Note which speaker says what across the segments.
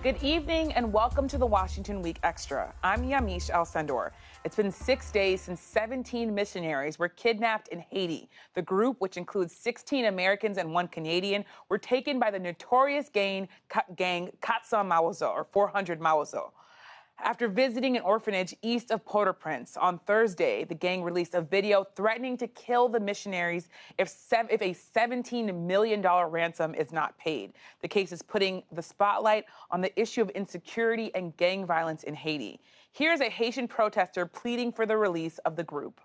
Speaker 1: Good evening and welcome to the Washington Week Extra. I'm Yamiche El-Sandor. It's been 6 days since 17 missionaries were kidnapped in Haiti. The group, which includes 16 Americans and 1 Canadian, were taken by the notorious gang Mawozo, or 400 Mawozo. After visiting an orphanage east of Port-au-Prince on Thursday, the gang released a video threatening to kill the missionaries if a $17 million ransom is not paid. The case is putting the spotlight on the issue of insecurity and gang violence in Haiti. Here's a Haitian protester pleading for the release of the group.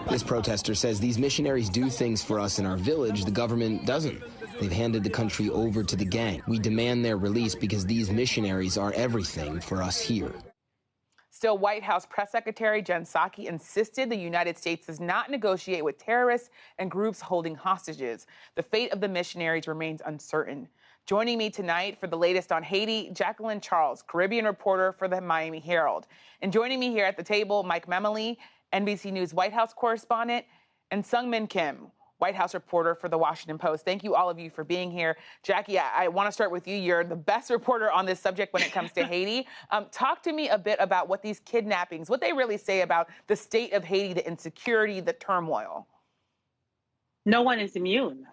Speaker 2: This protester says these missionaries do things for us in our village the government doesn't. They've handed the country over to the gang. We demand their release because these missionaries are everything for us here.
Speaker 1: Still, White House Press Secretary Jen Psaki insisted the United States does not negotiate with terrorists and groups holding hostages. The fate of the missionaries remains uncertain. Joining me tonight for the latest on Haiti, Jacqueline Charles, Caribbean reporter for the Miami Herald. And joining me here at the table, Mike Memoli, NBC News White House correspondent, and Seung Kim, White House reporter for the Washington Post. Thank you, all of you, for being here. Jackie, I want to start with you. You're the best reporter on this subject when it comes to Haiti. Talk to me a bit about what these kidnappings, what they really say about the state of Haiti, the insecurity, the turmoil.
Speaker 3: No one is immune.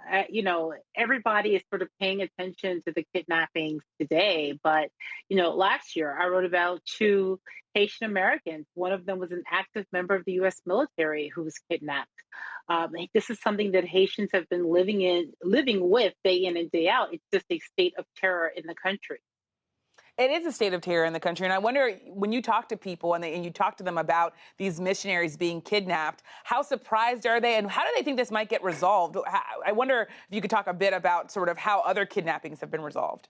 Speaker 3: Everybody is sort of paying attention to the kidnappings today. But, last year I wrote about 2 Haitian Americans. One of them was an active member of the U.S. military who was kidnapped. This is something that Haitians have been living with day in and day out. It's just a state of terror in the country.
Speaker 1: It is a state of terror in the country. And I wonder, when you talk to people and you talk to them about these missionaries being kidnapped, how surprised are they and how do they think this might get resolved? I wonder if you could talk a bit about sort of how other kidnappings have been resolved.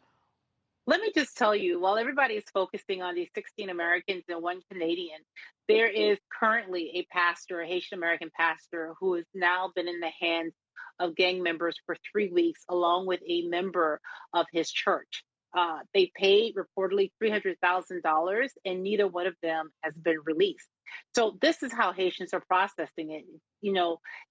Speaker 3: Let me just tell you, while everybody is focusing on these 16 Americans and 1 Canadian, there is currently a pastor, a Haitian American pastor, who has now been in the hands of gang members for 3 weeks, along with a member of his church. They paid reportedly $300,000, and neither one of them has been released. So this is how Haitians are processing it.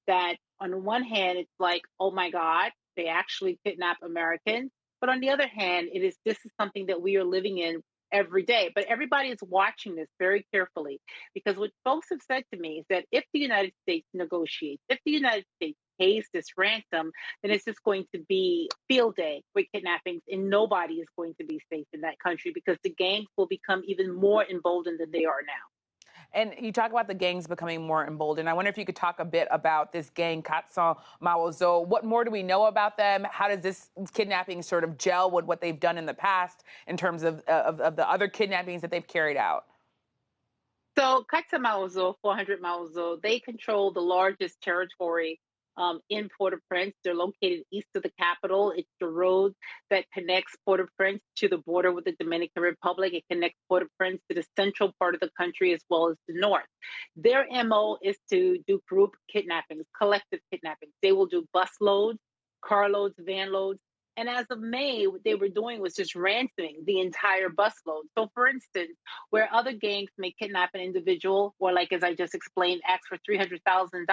Speaker 3: That on one hand, it's like, oh my God, they actually kidnap Americans. But on the other hand, this is something that we are living in every day. But everybody is watching this very carefully, because what folks have said to me is that if the United States negotiates, if the United States pays this ransom, then it's just going to be field day with kidnappings, and nobody is going to be safe in that country because the gangs will become even more emboldened than they are now.
Speaker 1: And you talk about the gangs becoming more emboldened. I wonder if you could talk a bit about this gang, Mawozo. What more do we know about them? How does this kidnapping sort of gel with what they've done in the past in terms of the other kidnappings that they've carried out?
Speaker 3: So Mawozo, 400 Mawozo, they control the largest territory in Port-au-Prince. They're located east of the capital. It's the road that connects Port-au-Prince to the border with the Dominican Republic. It connects Port-au-Prince to the central part of the country as well as the north. Their MO is to do group kidnappings, collective kidnappings. They will do bus loads, car loads, van loads. And as of May, what they were doing was just ransoming the entire busload. So, for instance, where other gangs may kidnap an individual, or like as I just explained, ask for $300,000,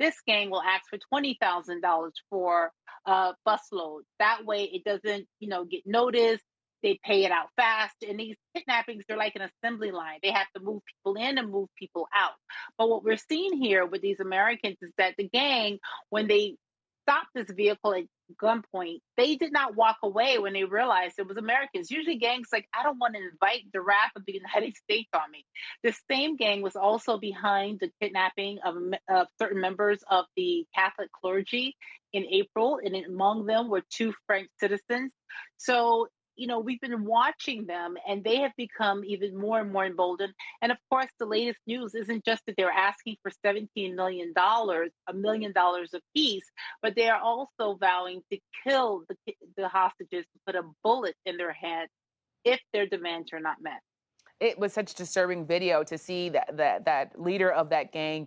Speaker 3: this gang will ask for $20,000 for a busload. That way, it doesn't, get noticed. They pay it out fast. And these kidnappings, they're like an assembly line. They have to move people in and move people out. But what we're seeing here with these Americans is that the gang, when they stopped this vehicle at gunpoint, they did not walk away when they realized it was Americans. Usually gangs like, I don't want to invite the wrath of the United States on me. This same gang was also behind the kidnapping of certain members of the Catholic clergy in April, and among them were 2 French citizens. So we've been watching them, and they have become even more and more emboldened. And of course, the latest news isn't just that they're asking for $17 million, $1 million apiece, but they are also vowing to kill the hostages, to put a bullet in their head if their demands are not met.
Speaker 1: It was such a disturbing video to see that leader of that gang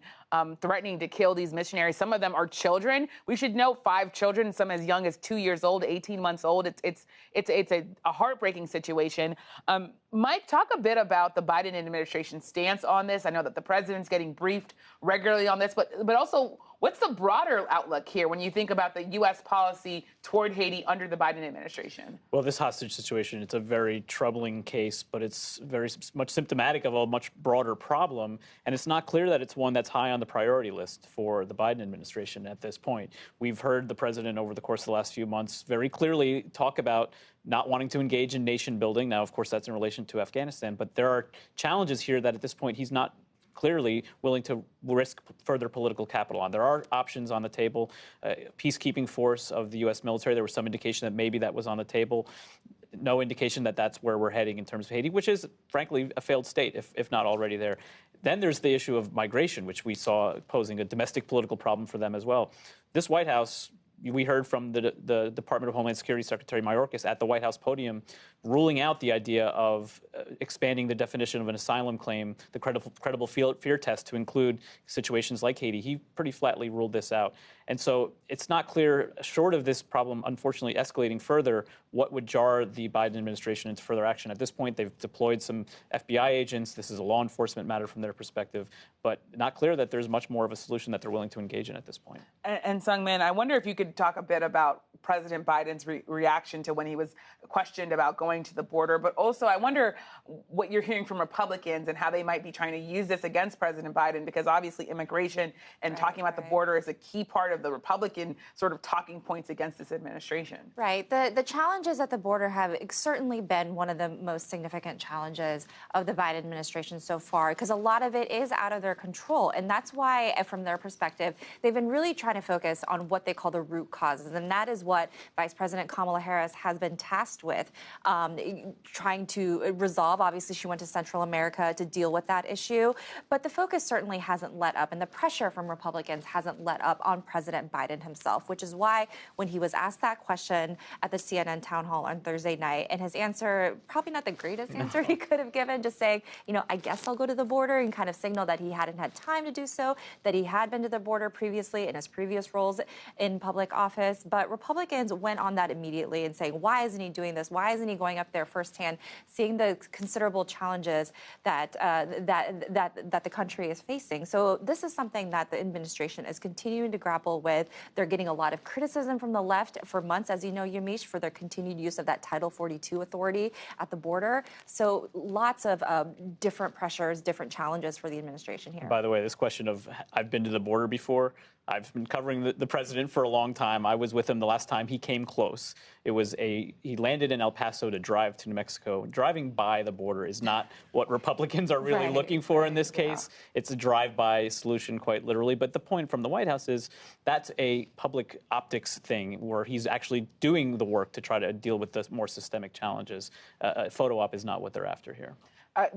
Speaker 1: threatening to kill these missionaries. Some of them are children. We should know 5 children, some as young as 2 years old, 18 months old. It's a heartbreaking situation. Mike, talk a bit about the Biden administration's stance on this. I know that the president's getting briefed regularly on this, but also What's the broader outlook here when you think about the U.S. policy toward Haiti under the Biden administration?
Speaker 4: Well, this hostage situation, it's a very troubling case, but it's very much symptomatic of a much broader problem. And it's not clear that it's one that's high on the priority list for the Biden administration at this point. We've heard the president over the course of the last few months very clearly talk about not wanting to engage in nation building. Now, of course, that's in relation to Afghanistan, but there are challenges here that at this point he's not clearly willing to risk further political capital on. There are options on the table. Peacekeeping force of the U.S. military, there was some indication that maybe that was on the table. No indication that that's where we're heading in terms of Haiti, which is, frankly, a failed state, if not already there. Then there's the issue of migration, which we saw posing a domestic political problem for them as well. This White House, we heard from the Department of Homeland Security Secretary Mayorkas at the White House podium ruling out the idea of expanding the definition of an asylum claim, the credible fear test, to include situations like Haiti. He pretty flatly ruled this out. And so it's not clear, short of this problem unfortunately escalating further, what would jar the Biden administration into further action. At this point, they've deployed some FBI agents. This is a law enforcement matter from their perspective, but not clear that there's much more of a solution that they're willing to engage in at this point.
Speaker 1: And Seung, I wonder if you could talk a bit about President Biden's reaction to when he was questioned about going to the border, but also I wonder what you're hearing from Republicans and how they might be trying to use this against President Biden, because obviously immigration and talking about the border is a key part of the Republican sort of talking points against this administration.
Speaker 5: Right. The challenges at the border have certainly been one of the most significant challenges of the Biden administration so far, because a lot of it is out of their control. And that's why, from their perspective, they've been really trying to focus on what they call the root causes. And that is what Vice President Kamala Harris has been tasked with, trying to resolve. Obviously, she went to Central America to deal with that issue. But the focus certainly hasn't let up, and the pressure from Republicans hasn't let up on President Biden himself, which is why when he was asked that question at the CNN town hall on Thursday night, and his answer, probably not the greatest answer he could have given, just saying, I guess I'll go to the border, and kind of signal that he hadn't had time to do so, that he had been to the border previously in his previous roles in public office. But Republicans went on that immediately and saying, why isn't he doing this? Why isn't he going up there firsthand, seeing the considerable challenges that the country is facing? So this is something that the administration is continuing to grapple with. They're getting a lot of criticism from the left for months, as you know, Yamiche, for their continued use of that Title 42 authority at the border. So lots of different pressures, different challenges for the administration here.
Speaker 4: By the way, this question of I've been to the border before, I've been covering the president for a long time. I was with him the last time he came close. He landed in El Paso to drive to New Mexico. Driving by the border is not what Republicans are really looking for in this case. Yeah. It's a drive-by solution, quite literally. But the point from the White House is that's a public optics thing where he's actually doing the work to try to deal with the more systemic challenges. Photo op is not what they're after here.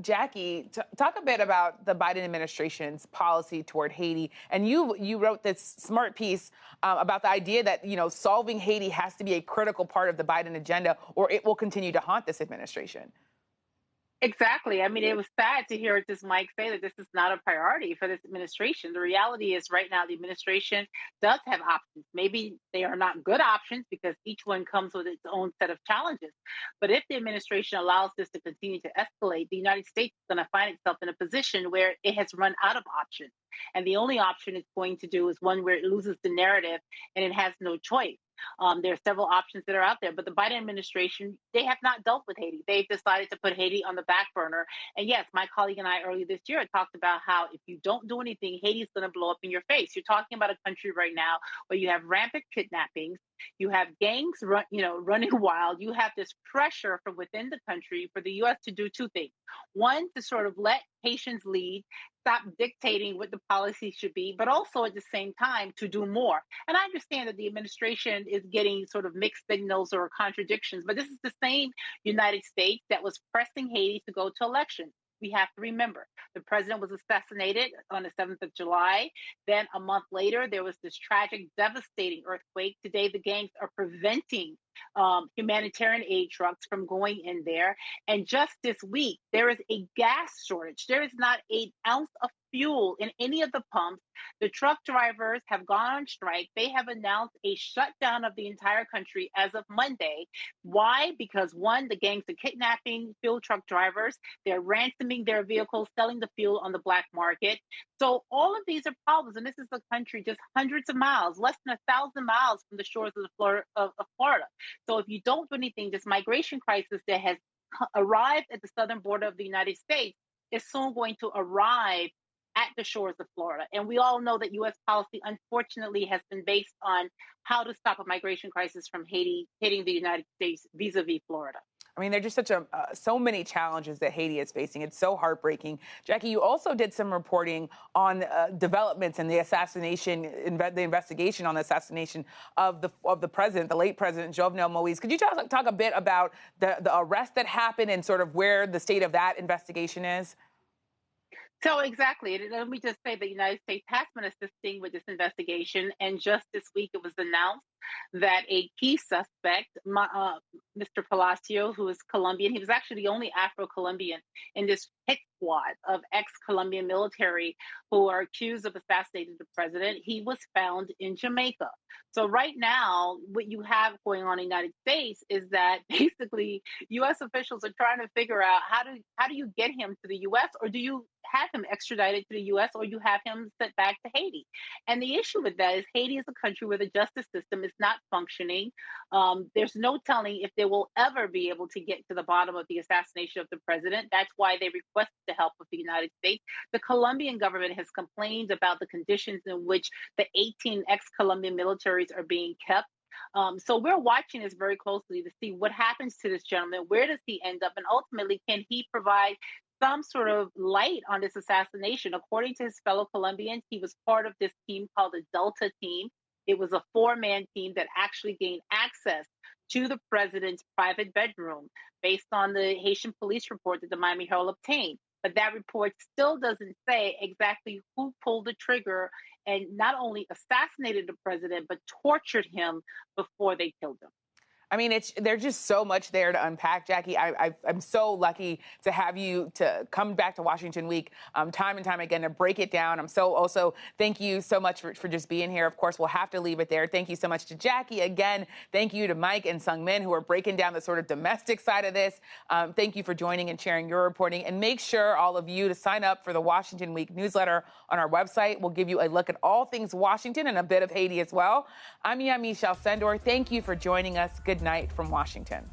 Speaker 1: Jackie, talk a bit about the Biden administration's policy toward Haiti. And you wrote this smart piece about the idea that, solving Haiti has to be a critical part of the Biden agenda, or it will continue to haunt this administration.
Speaker 3: Exactly. I mean, it was sad to hear just Mike say that this is not a priority for this administration. The reality is right now the administration does have options. Maybe they are not good options because each one comes with its own set of challenges. But if the administration allows this to continue to escalate, the United States is going to find itself in a position where it has run out of options. And the only option it's going to do is one where it loses the narrative and it has no choice. There are several options that are out there, but the Biden administration, they have not dealt with Haiti. They've decided to put Haiti on the back burner. And yes, my colleague and I earlier this year talked about how if you don't do anything, Haiti's going to blow up in your face. You're talking about a country right now where you have rampant kidnappings, you have gangs running wild, you have this pressure from within the country for the U.S. to do two things. One, to sort of let Haitians lead, stop dictating what the policy should be, but also at the same time to do more. And I understand that the administration is getting sort of mixed signals or contradictions, but this is the same United States that was pressing Haiti to go to elections. We have to remember the president was assassinated on the 7th of July. Then a month later, there was this tragic, devastating earthquake. Today, the gangs are preventing humanitarian aid trucks from going in there. And just this week, there is a gas shortage. There is not an ounce of fuel in any of the pumps. The truck drivers have gone on strike. They have announced a shutdown of the entire country as of Monday. Why? Because one, the gangs are kidnapping fuel truck drivers. They're ransoming their vehicles, selling the fuel on the black market. So all of these are problems, and this is a country just hundreds of miles, less than 1,000 miles from the shores of Florida. So if you don't do anything, this migration crisis that has arrived at the southern border of the United States is soon going to arrive at the shores of Florida. And we all know that U.S. policy, unfortunately, has been based on how to stop a migration crisis from Haiti hitting the United States vis-a-vis Florida.
Speaker 1: I mean, there's just so many challenges that Haiti is facing. It's so heartbreaking. Jackie, you also did some reporting on developments in the assassination, the investigation on the assassination of the president, the late president, Jovenel Moise. Could you talk a bit about the arrest that happened and sort of where the state of that investigation is?
Speaker 3: So exactly. And let me just say the United States has been assisting with this investigation. And just this week, it was announced that a key suspect, Mr. Palacio, who is Colombian, he was actually the only Afro-Colombian in this hit squad of ex-Colombian military who are accused of assassinating the president. He was found in Jamaica. So right now, what you have going on in the United States is that basically U.S. officials are trying to figure out how do you get him to the U.S., or do you have him extradited to the U.S., or you have him sent back to Haiti? And the issue with that is Haiti is a country where the justice system is not functioning. There's no telling if they will ever be able to get to the bottom of the assassination of the president. That's why they requested the help of the United States. The Colombian government has complained about the conditions in which the 18 ex-Colombian militaries are being kept. So we're watching this very closely to see what happens to this gentleman. Where does he end up? And ultimately, can he provide some sort of light on this assassination? According to his fellow Colombians, he was part of this team called the Delta team. It was a 4-man team that actually gained access to the president's private bedroom based on the Haitian police report that the Miami Herald obtained. But that report still doesn't say exactly who pulled the trigger and not only assassinated the president, but tortured him before they killed him.
Speaker 1: I mean, there's just so much there to unpack, Jackie. I'm so lucky to have you to come back to Washington Week time and time again to break it down. Thank you so much for just being here. Of course, we'll have to leave it there. Thank you so much to Jackie. Again, thank you to Mike and Seung who are breaking down the sort of domestic side of this. Thank you for joining and sharing your reporting. And make sure, all of you, to sign up for the Washington Week newsletter on our website. We'll give you a look at all things Washington and a bit of Haiti as well. I'm Yamiche Alcindor. Thank you for joining us. Good night from Washington.